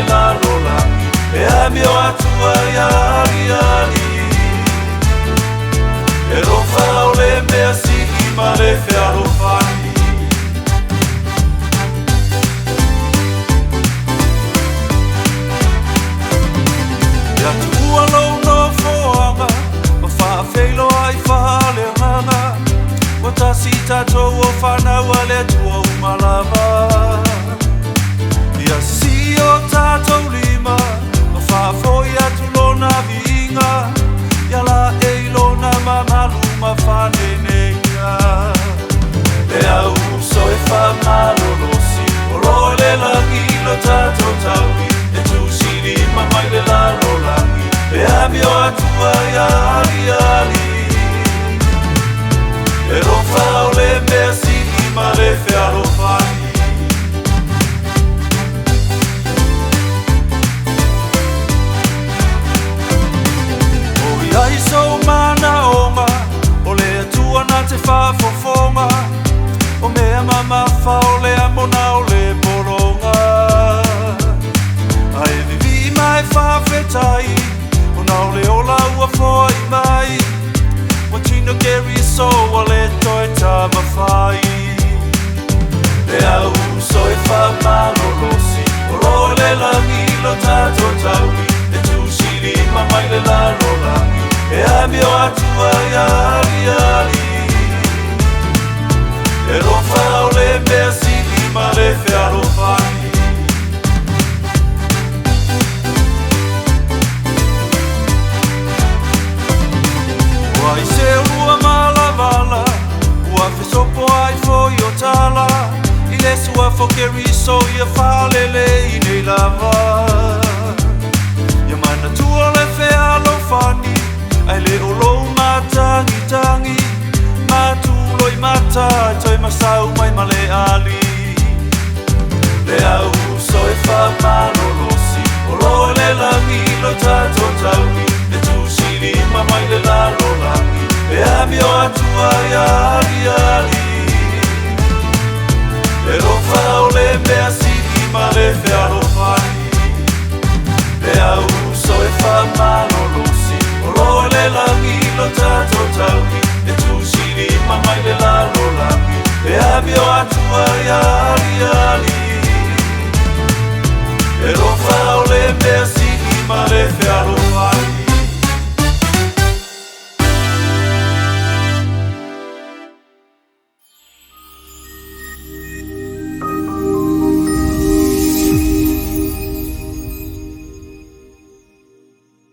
le lalo langi e amio atua iari e rofa o le mea siki ma le fearo fani ia tua lou no foanga o whaafeilo ai whaale nganga wa tasi tatou o whanau a le tua umalava ia si o tatou lima o whaafoi atu lona vinga ia la eilona mamalu ma whaneneinga le au so e whamalolosi o roe le langi lo tatou taui e tusiri mamai le lalo langi e amio atua iari e rofa o le mea siki ma le fearo fani o iai so mana onga o le atua na te whafofonga o mea mamafa o le amona o le poronga ai vivi mai whawhetai o nao le ola ua foi mai Watino Gary so wale toi tama fai le au so e fa malolosi o roe le langi lo tato taui e tu siri mamai le lalo langi e amio atua iari e rofa o le mea siki ma le fearo fani Wai se ua malavala Ua fesopo ai foi o tala I le sua fokeri so ia whalele I nei lava Ia mana tua le fealo fani Ai le olo matangi tangi Matulo I mata Toi masau mai ma le ali Le au so e wha malolosi O roe le langi lo tato taui E tu siri mamai le lalo langi E amio atua iari E rofa o le mea siki ma le fearo fani Le au so e wha malolosi O roe le langi lo tato taui E tu siri mamai le lalo langi E amio atua iari